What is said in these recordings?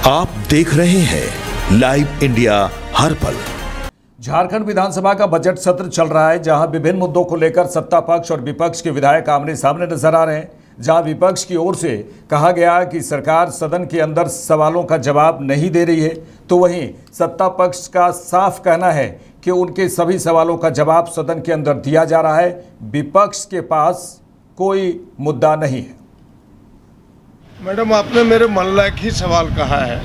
आप देख रहे हैं लाइव इंडिया हर पल। झारखंड विधानसभा का बजट सत्र चल रहा है, जहां विभिन्न मुद्दों को लेकर सत्ता पक्ष और विपक्ष के विधायक आमने सामने नजर आ रहे हैं। जहां विपक्ष की ओर से कहा गया कि सरकार सदन के अंदर सवालों का जवाब नहीं दे रही है, तो वहीं सत्ता पक्ष का साफ कहना है कि उनके सभी सवालों का जवाब सदन के अंदर दिया जा रहा है। विपक्ष के पास कोई मुद्दा नहीं है। मैडम, आपने मेरे मन लायक ही सवाल कहा है।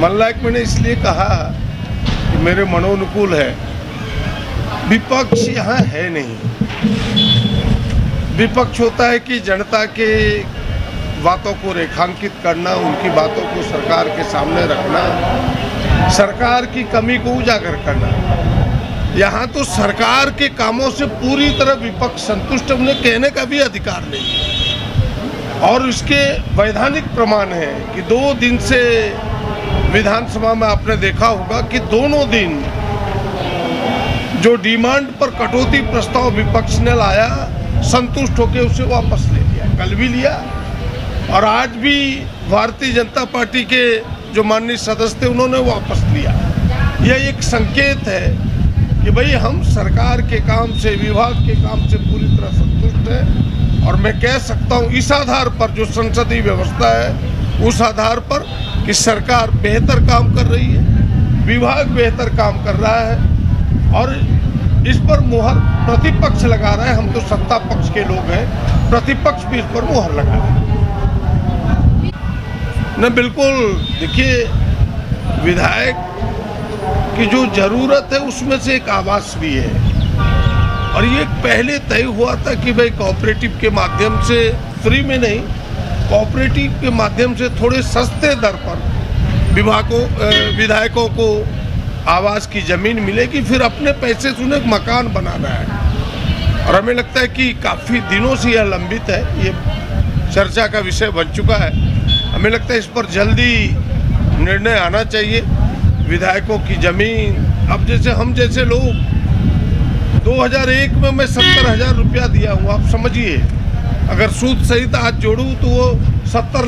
मन लायक मैंने इसलिए कहा कि मेरे मनोनुकूल है। विपक्ष यहाँ है नहीं। विपक्ष होता है कि जनता के बातों को रेखांकित करना, उनकी बातों को सरकार के सामने रखना, सरकार की कमी को उजागर करना। यहाँ तो सरकार के कामों से पूरी तरह विपक्ष संतुष्ट, उन्हें कहने का भी अधिकार नहीं है। और इसके वैधानिक प्रमाण है कि 2 दिन से विधानसभा में आपने देखा होगा कि दोनों दिन जो डिमांड पर कटौती प्रस्ताव विपक्ष ने लाया, संतुष्ट होकर उसे वापस ले लिया। कल भी लिया और आज भी भारतीय जनता पार्टी के जो माननीय सदस्य थे उन्होंने वापस लिया। यह एक संकेत है कि भाई हम सरकार के काम से, विभाग के काम से पूरी तरह संतुष्ट हैं। और मैं कह सकता हूँ इस आधार पर जो संसदीय व्यवस्था है, उस आधार पर कि सरकार बेहतर काम कर रही है, विभाग बेहतर काम कर रहा है और इस पर मुहर प्रतिपक्ष लगा रहा है। हम तो सत्ता पक्ष के लोग हैं, प्रतिपक्ष भी इस पर मुहर लगा रहा है। न बिल्कुल, देखिए, विधायक की जो जरूरत है उसमें से एक आवास भी है। और ये पहले तय हुआ था कि भाई कोऑपरेटिव के माध्यम से, फ्री में नहीं, कोऑपरेटिव के माध्यम से थोड़े सस्ते दर पर विधायकों को आवास की ज़मीन मिलेगी, फिर अपने पैसे से उन्हें मकान बनाना है। और हमें लगता है कि काफ़ी दिनों से यह लंबित है, ये चर्चा का विषय बन चुका है। हमें लगता है इस पर जल्दी निर्णय आना चाहिए। विधायकों की ज़मीन, अब जैसे हम जैसे लोग 2001 में मैं 70,000 रुपया दिया हूँ। आप समझिए, अगर सूद सहित आज जोड़ूँ तो वो 70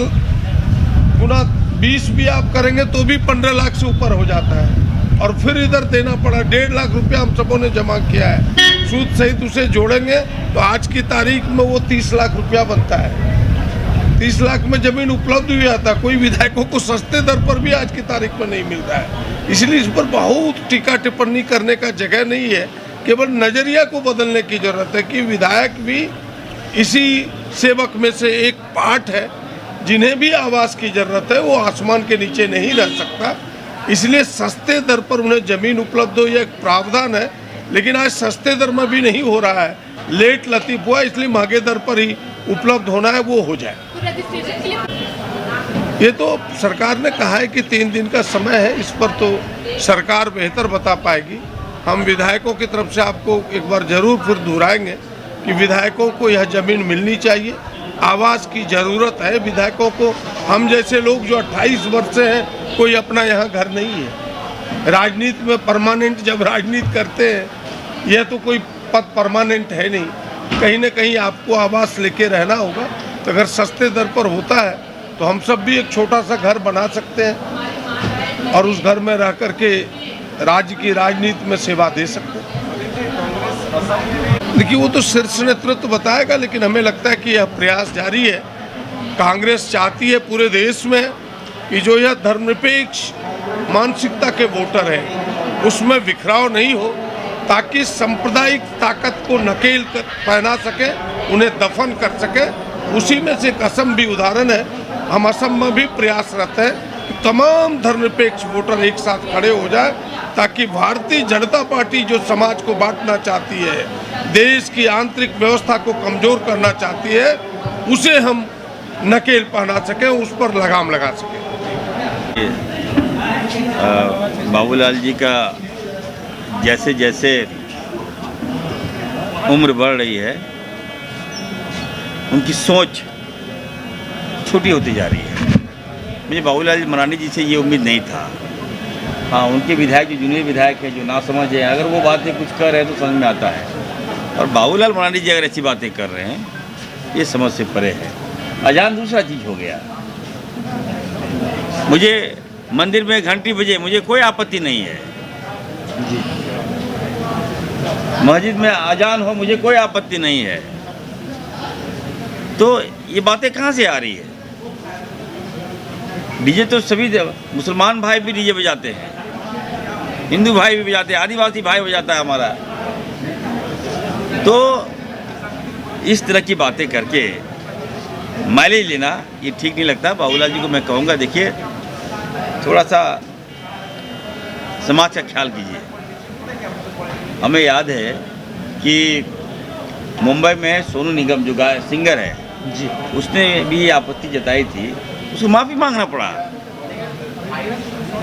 गुना 20 भी आप करेंगे तो भी 15 लाख से ऊपर हो जाता है। और फिर इधर देना पड़ा 1.5 लाख रुपया हम सबों ने जमा किया है। सूद सहित उसे जोड़ेंगे तो आज की तारीख में वो 30 लाख रुपया बनता है। 30 लाख में ज़मीन उपलब्ध हुई आता, कोई विधायकों को सस्ते दर पर भी आज की तारीख में नहीं मिलता है। इसलिए इस पर बहुत टीका टिप्पणी करने का जगह नहीं है। केवल नज़रिया को बदलने की ज़रूरत है कि विधायक भी इसी सेवक में से एक पार्ट है। जिन्हें भी आवास की ज़रूरत है वो आसमान के नीचे नहीं रह सकता। इसलिए सस्ते दर पर उन्हें ज़मीन उपलब्ध हो, यह एक प्रावधान है। लेकिन आज सस्ते दर में भी नहीं हो रहा है, लेट लतीफ़ हुआ, इसलिए महंगे दर पर ही उपलब्ध होना है, वो हो जाए। ये तो सरकार ने कहा है कि 3 दिन का समय है, इस पर तो सरकार बेहतर बता पाएगी। हम विधायकों की तरफ से आपको एक बार ज़रूर फिर दोहराएंगे कि विधायकों को यह ज़मीन मिलनी चाहिए। आवास की ज़रूरत है विधायकों को। हम जैसे लोग जो 28 वर्ष से हैं, कोई अपना यहाँ घर नहीं है। राजनीति में परमानेंट जब राजनीति करते हैं, यह तो कोई पद परमानेंट है नहीं। कहीं ना कहीं आपको आवास लेके रहना होगा। तो अगर सस्ते दर पर होता है तो हम सब भी एक छोटा सा घर बना सकते हैं और उस घर में रह कर के राज्य की राजनीति में सेवा दे सकते हैं। देखिए, वो तो शीर्ष नेतृत्व बताएगा, लेकिन हमें लगता है कि यह प्रयास जारी है। कांग्रेस चाहती है पूरे देश में कि जो यह धर्मनिरपेक्ष मानसिकता के वोटर हैं उसमें बिखराव नहीं हो, ताकि सांप्रदायिक ताकत को नकेल कर पहना सके, उन्हें दफन कर सके। उसी में से एक असम भी उदाहरण है। हम असम में भी प्रयासरत हैं कि तमाम धर्मनिरपेक्ष वोटर एक साथ खड़े हो जाए, ताकि भारतीय जनता पार्टी जो समाज को बांटना चाहती है, देश की आंतरिक व्यवस्था को कमज़ोर करना चाहती है, उसे हम नकेल पहना सकें, उस पर लगाम लगा सकें। बाबूलाल जी का जैसे जैसे उम्र बढ़ रही है, उनकी सोच छोटी होती जा रही है। मुझे बाबूलाल मरांडी जी से ये उम्मीद नहीं था। हाँ, उनके विधायक जो जूनियर विधायक हैं, जो ना समझ है, अगर वो बातें कुछ कर रहे हैं तो समझ में आता है। और बाबूलाल मरांडी जी अगर ऐसी बातें कर रहे हैं, ये समझ से परे है। अजान दूसरा चीज़ हो गया। मुझे मंदिर में घंटी बजे मुझे कोई आपत्ति नहीं है, मस्जिद में अजान हो मुझे कोई आपत्ति नहीं है। तो ये बातें कहाँ से आ रही है? डीजे तो सभी मुसलमान भाई भी डीजे बजाते हैं, हिंदू भाई भी बजाते हैं, आदिवासी भाई बजाता है हमारा। तो इस तरह की बातें करके माइलेज लेना ये ठीक नहीं लगता। बाबूलाल जी को मैं कहूँगा, देखिए थोड़ा सा समाज का ख्याल कीजिए। हमें याद है कि मुंबई में सोनू निगम जो सिंगर है जी, उसने भी आपत्ति जताई थी, उसको माफ़ी मांगना पड़ा।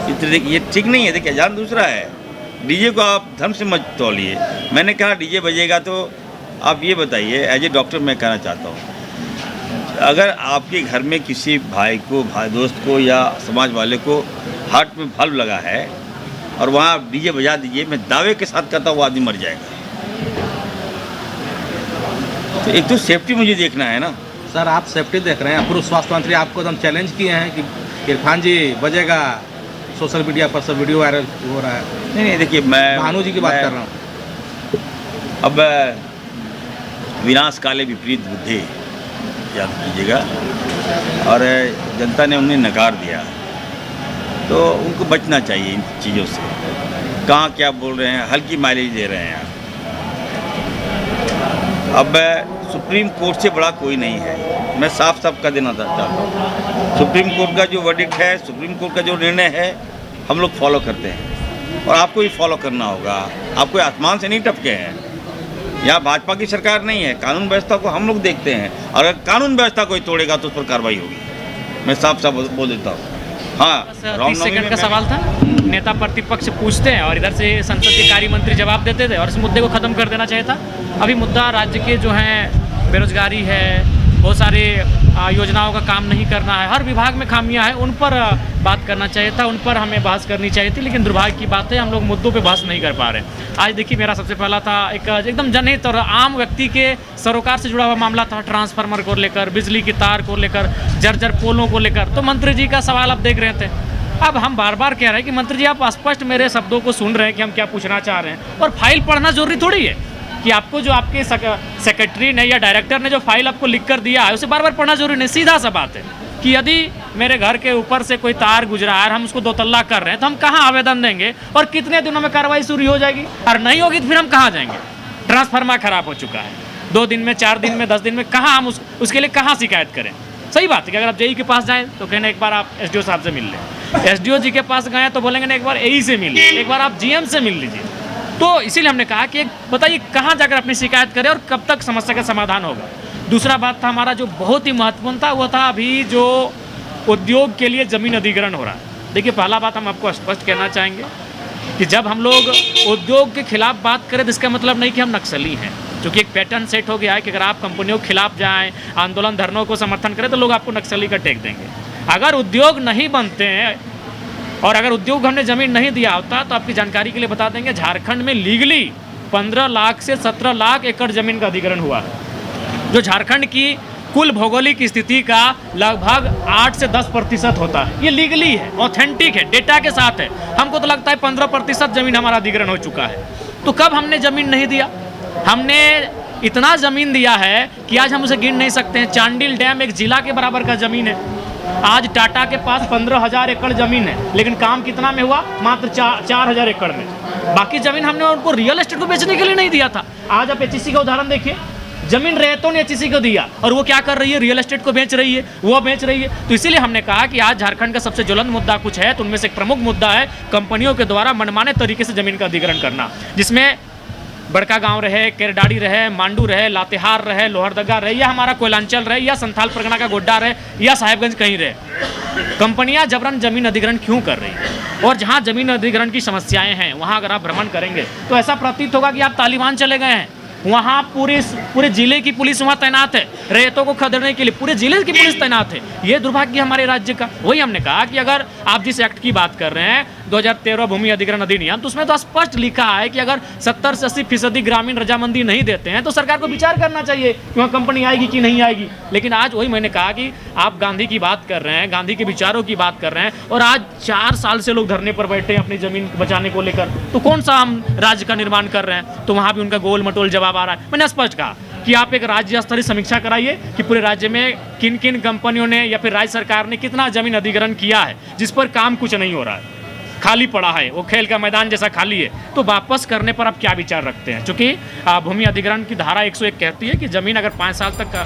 ये ठीक नहीं है। देखिए अजान दूसरा है, डीजे को आप धर्म से मत तोलिए। मैंने कहा डीजे बजेगा तो आप ये बताइए, एज ए डॉक्टर मैं कहना चाहता हूँ, अगर आपके घर में किसी भाई को, दोस्त को या समाज वाले को हार्ट में valve लगा है और वहाँ आप डीजे बजा दीजिए, मैं दावे के साथ कहता हूँ वो आदमी मर जाएगा। तो एक तो सेफ्टी मुझे देखना है ना। सर आप सेफ्टी देख रहे हैं, पूर्व स्वास्थ्य मंत्री आपको एकदम चैलेंज किए हैं कि इरफान जी बजेगा, सोशल मीडिया पर सब वीडियो वायरल हो रहा है। नहीं देखिए, मैं भानु जी की बात कर रहा हूँ। अब विनाश काले विपरीत बुद्धि याद कीजिएगा, और जनता ने उन्हें नकार दिया, तो उनको बचना चाहिए इन चीज़ों से। कहाँ क्या बोल रहे हैं, हल्की माइलेज दे रहे हैं। अब सुप्रीम कोर्ट से बड़ा कोई नहीं है, मैं साफ साफ कह देना चाहता हूँ। सुप्रीम कोर्ट का जो वर्डिक्ट है, सुप्रीम कोर्ट का जो निर्णय है, हम लोग फॉलो करते हैं और आपको भी फॉलो करना होगा। आप कोई आसमान से नहीं टपके हैं, यहाँ भाजपा की सरकार नहीं है। कानून व्यवस्था को हम लोग देखते हैं, और अगर कानून व्यवस्था कोई तोड़ेगा तो उस पर कार्रवाई होगी। मैं साफ साफ बोल देता हूँ। हाँ, 30 सेकंड का सवाल था। नेता प्रतिपक्ष पूछते हैं और इधर से संसदीय कार्य मंत्री जवाब देते थे और इस मुद्दे को ख़त्म कर देना चाहिए था। अभी मुद्दा राज्य के जो हैं बेरोजगारी है, बहुत सारे योजनाओं का काम नहीं करना है, हर विभाग में खामियां हैं, उन पर बात करना चाहिए था, उन पर हमें बहस करनी चाहिए थी। लेकिन दुर्भाग्य की बात है, हम लोग मुद्दों पे बहस नहीं कर पा रहे। आज देखिए, मेरा सबसे पहला था एकदम जनहित और आम व्यक्ति के सरोकार से जुड़ा हुआ मामला था, ट्रांसफार्मर को लेकर, बिजली की तार को लेकर, जर्जर पोलों को लेकर। तो मंत्री जी का सवाल आप देख रहे थे। अब हम बार बार कह रहे हैं कि मंत्री जी आप स्पष्ट मेरे शब्दों को सुन रहे हैं कि हम क्या पूछना चाह रहे हैं, और फाइल पढ़ना जरूरी थोड़ी है कि आपको जो आपके सेक्रेटरी ने या डायरेक्टर ने जो फाइल आपको लिख कर दिया है उसे बार बार पढ़ना जरूरी नहीं। सीधा सा बात है कि यदि मेरे घर के ऊपर से कोई तार गुजरा है और हम उसको 2 तल्ला कर रहे हैं, तो हम कहाँ आवेदन देंगे और कितने दिनों में कार्रवाई शुरू हो जाएगी, और नहीं होगी तो फिर हम कहाँ जाएंगे। ट्रांसफार्मर खराब हो चुका है, 2 दिन में, 4 दिन में, 10 दिन में, कहाँ हम उसके लिए कहाँ शिकायत करें। सही बात है कि अगर आप जेई के पास जाएँ तो कहना एक बार आप एसडीओ साहब से मिल लें, एसडीओ जी के पास गए तो बोलेंगे ना एक बार एई से मिल लीजिए, एक बार आप जीएम से मिल लीजिए। तो इसीलिए हमने कहा कि बताइए कहाँ जाकर अपनी शिकायत करें और कब तक समस्या का समाधान होगा। दूसरा बात था हमारा जो बहुत ही महत्वपूर्ण था, वो था अभी जो उद्योग के लिए ज़मीन अधिग्रहण हो रहा है। देखिए, पहला बात हम आपको स्पष्ट कहना चाहेंगे कि जब हम लोग उद्योग के खिलाफ बात करें तो इसका मतलब नहीं कि हम नक्सली हैं, क्योंकि एक पैटर्न सेट हो गया है कि अगर आप कंपनियों के खिलाफ जाएँ, आंदोलन धरनों को समर्थन करें तो लोग आपको नक्सली का टैग देंगे। अगर उद्योग नहीं बनते हैं और अगर उद्योग हमने ज़मीन नहीं दिया होता, तो आपकी जानकारी के लिए बता देंगे, झारखंड में लीगली 15 लाख से 17 लाख एकड़ ज़मीन का अधिग्रहण हुआ है, जो झारखंड की कुल भौगोलिक स्थिति का लगभग 8 से 10% होता है। ये लीगली है, ऑथेंटिक है, डेटा के साथ है। हमको तो लगता है 15% ज़मीन हमारा अधिग्रहण हो चुका है। तो कब हमने ज़मीन नहीं दिया? हमने इतना ज़मीन दिया है कि आज हम उसे गिन नहीं सकते हैं। चांडिल डैम एक जिला के बराबर का ज़मीन है। आज टाटा के पास 15,000 एकड़ ज़मीन है, लेकिन काम कितना में हुआ? मात्र 4,000 एकड़ में। बाकी ज़मीन हमने उनको रियल एस्टेट को बेचने के लिए नहीं दिया था। आज आप एचईसी का उदाहरण देखिए, ज़मीन रेतों ने एचईसी को दिया और वो क्या कर रही है? रियल एस्टेट को बेच रही है, वो बेच रही है। तो इसीलिए हमने कहा कि आज झारखंड का सबसे ज्वलंत मुद्दा कुछ है, तो उनमें से एक प्रमुख मुद्दा है कंपनियों के द्वारा मनमाने तरीके से ज़मीन का अधिग्रहण करना, जिसमें बड़का गांव रहे, केरडाड़ी रहे, मांडू रहे, लातेहार रहे, लोहरदगा रहे, या हमारा कोयलांचल रहे, या संथाल परगना का गोड्डा रहे, या साहिबगंज कहीं रहे, कंपनियां जबरन जमीन अधिग्रहण क्यों कर रही हैं? और जहां जमीन अधिग्रहण की समस्याएं हैं, वहां अगर आप भ्रमण करेंगे तो ऐसा प्रतीत होगा कि आप तालिबान चले गए हैं। वहाँ पूरी पूरे जिले की पुलिस वहाँ तैनात है, रेतों को खदेड़ने के लिए पूरे जिले की पुलिस तैनात है। ये दुर्भाग्य हमारे राज्य का। वही हमने कहा कि अगर आप जिस एक्ट की बात कर रहे हैं 2013 भूमि अधिग्रहण अधिनियम, तो उसमें तो स्पष्ट लिखा है कि अगर 70 से 80% ग्रामीण रजामंदी नहीं देते हैं तो सरकार को विचार करना चाहिए कि वहाँ कंपनी आएगी कि नहीं आएगी। लेकिन आज वही मैंने कहा कि आप गांधी की बात कर रहे हैं, गांधी के विचारों की बात कर रहे हैं, और आज 4 साल से लोग धरने पर बैठे हैं अपनी जमीन बचाने को लेकर। तो कौन सा हम राज्य का निर्माण कर रहे हैं? तो वहाँ भी उनका गोल मटोल जवाब आ रहा है। मैंने स्पष्ट कहा कि आप एक राज्य स्तरीय समीक्षा कराइए कि पूरे राज्य में किन किन कंपनियों ने या फिर राज्य सरकार ने कितना जमीन अधिग्रहण किया है जिस पर काम कुछ नहीं हो रहा है, खाली पड़ा है, वो खेल का मैदान जैसा खाली है। तो वापस करने पर आप क्या विचार रखते हैं? क्योंकि भूमि अधिग्रहण की धारा 101 कहती है कि जमीन अगर 5 साल तक का